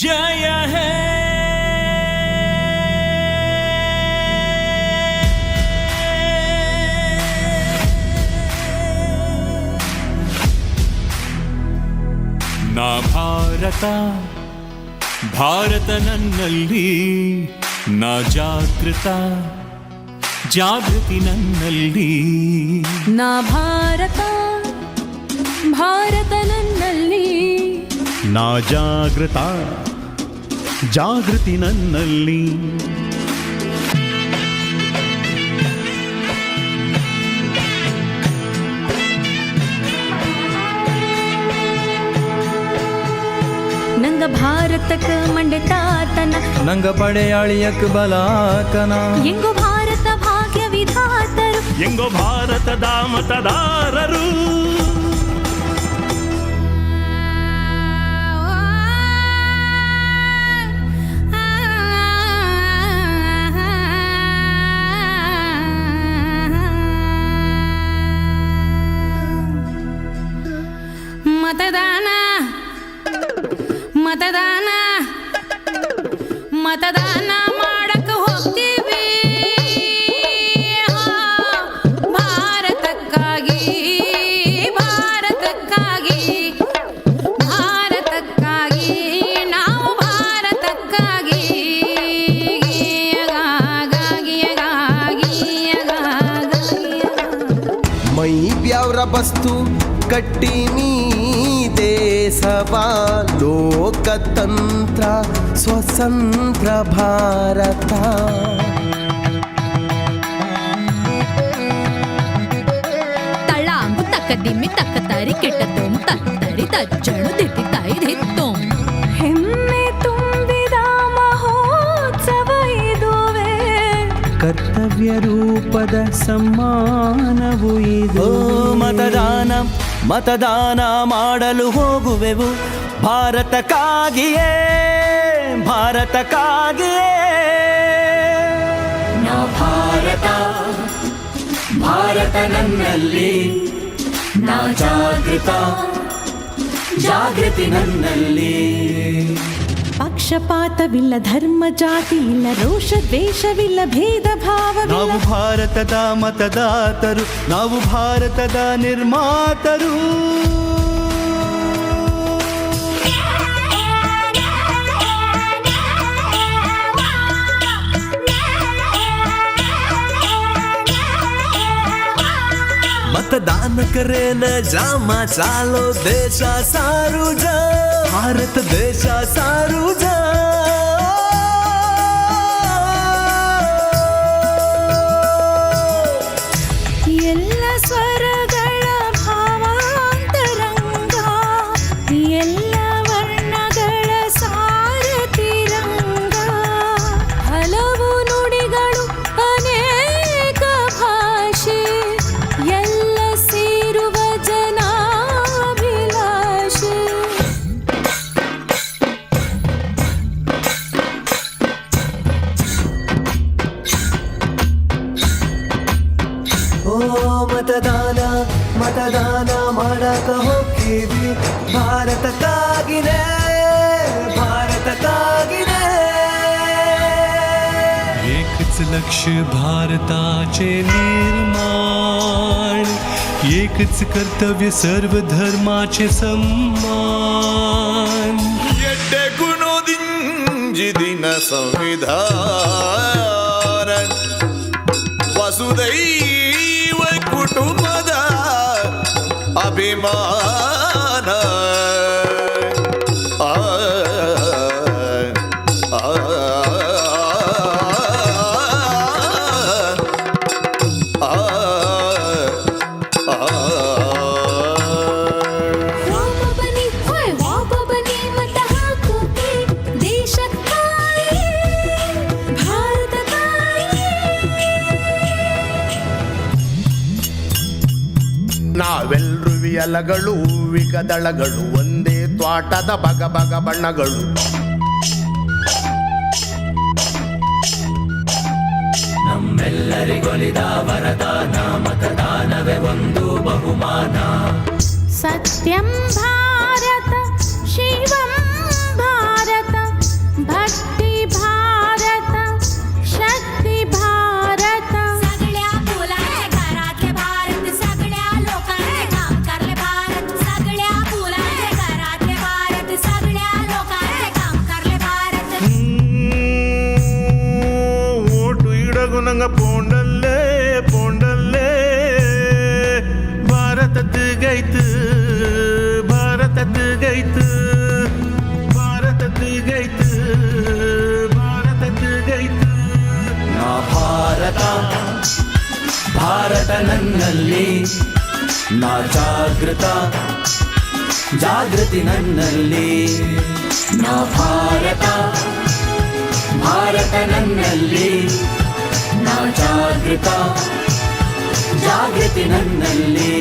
जय हे ನಾ ಭಾರತ ಭಾರತ ನನ್ನಲ್ಲಿ ನಾ ಜಾಗೃತ ಜಾಗೃತಿ ನನ್ನಲ್ಲಿ ನಾ ಭಾರತ ಭಾರತ ನನ್ನಲ್ಲಿ ನಾ ಜಾಗೃತ ಜಾಗೃತಿ ನನ್ನಲ್ಲಿ ನಂಗ ಭಾರತಕ್ಕ ಮಂಡೆತಾತನ ನಂಗ ಪಡೆಯಾಳಿಯಕ್ ಬಲಾಕನ ಎಂಗೋ ಭಾರತ ಭಾಗ್ಯ ವಿಧಾತರು ಎಂಗೋ ಭಾರತದ ಮತದಾರರು ಮತದಾನ ಮತದಾನ ಮತದಾನ ಮಾಡಕ್ಕೆ ಹೋಗ್ತೀವಿ ಭಾರತಕ್ಕಾಗಿ ಭಾರತಕ್ಕಾಗಿ ಭಾರತಕ್ಕಾಗಿ ನಾವು ಭಾರತಕ್ಕಾಗಿ ಮೈ ಬ್ಯಾವ್ರ ಬಸ್ತು ಕಟ್ಟಿನಿ ದೇಶವಾ ಲೋಕತಂತ್ರ ಸ್ವತಂತ್ರ ಭಾರತ ತಳಾಂಬು ತಕ್ಕದಿಮ್ಮಿ ತಕ್ಕ ತಾರಿ ಕೆಟ್ಟದೋಂ ತತ್ತರಿ ತಜ್ಜಣು ದಿಟ್ಟಿ ತಾಯಿ ದಿತ್ತೋಂ ಹೆಮ್ಮೆ ತುಂಬಿದ ಮಹೋತ್ಸವ ಇದುವೇ ಕರ್ತವ್ಯ ರೂಪದ ಸಮ್ಮಾನವು ಇದು ಮತದಾನ ಮತದಾನ ಮಾಡಲು ಹೋಗುವೆವು ಭಾರತಕ್ಕಾಗಿಯೇ ಭಾರತಕ್ಕಾಗಿಯೇ ನಾ ಭಾರತ ಭಾರತ ನನ್ನಲ್ಲಿ ನಾ ಜಾಗೃತ ಜಾಗೃತಿ ನನ್ನಲ್ಲಿ ಪಕ್ಷಪಾತವಿಲ್ಲ ಧರ್ಮ ಜಾತಿ ಇಲ್ಲ ರೋಷ ದ್ವೇಷವಿಲ್ಲ ಭೇದ ಭಾವವಿಲ್ಲ ನಾವು ಭಾರತದ ಮತದಾತರು ನಾವು ಭಾರತದ ನಿರ್ಮಾತರು मतदान करेन जामा चालो देशा सारू जा भारत देशा सारू जा ಎಲ್ಲ ಸ್ವರಗಳ ಭಾವಾಂತರಂಗ ಎಲ್ಲ ವರ್ಣಗಳ ಸಾರತಿರಂಗ ಹಲವು ನುಡಿಗಳು ಅನೇಕ ಭಾಷೆ ಎಲ್ಲ ಸೇರುವ ಜನಾಭಿಲಾಷೆ ಓ ಮತದಾನ ಮತದಾನ ಮಾಡಕ ಹೋಗ್ತೀವಿ ಭಾರತಕ್ಕಾಗಿನೇ ಭಾರತಕ್ಕಾಗಿನೇ एकच लक्ष्य भारताचे निर्माण एकच कर्तव्य सर्व धर्माचे सम्मान ಎಡ್ಡೆ ಗುಣೋದಿಂಜಿದಿನ ಸಂವಿಧಾನ ವಸುದೈವ ಕುಟುಂಬದ ಅಭಿಮಾನ ವಾಪಬನಿ ಹೋಯ್ ವಾಪಬನಿ ಮತ ಹಾಕೋಕೆ ದೇಶಕ್ಕಾಗಿ ಭಾರತಕ್ಕಾಗಿ ನಾವೆಲ್ರು ವಿಯಲಗಳು ವಿಕದಳಗಳು ಒಂದೇ ತ್ವಾಟದ ಬಗ ಬಗ ಬಣ್ಣಗಳು ನಮ್ಮೆಲ್ಲರಿಗೊಲಿದ ವರದಾನ ಮತದಾನವೇ ಒಂದು ಬಹುಮಾನ ಸತ್ಯಂ ಭಾರತ ಶಿವಂ ಭಾರತ ನಂಗ ಪೋಂಡಲ್ಲೇ ಪೋಂಡಲ್ಲೇ ಭಾರತದ ಗೈತು ಭಾರತದ ಗೈತು ಭಾರತದ ಗೈತು ಭಾರತದ ಗೈತು ನಾ ಭಾರತ ಭಾರತ ನನ್ನಲ್ಲಿ ನಾ ಜಾಗೃತ ಜಾಗೃತಿ ನನ್ನಲ್ಲಿ ನಾ ಭಾರತ ಭಾರತ ನನ್ನಲ್ಲಿ ನಾ ಜಾಗೃತ ಜಾಗೃತಿ ನನ್ನಲ್ಲಿ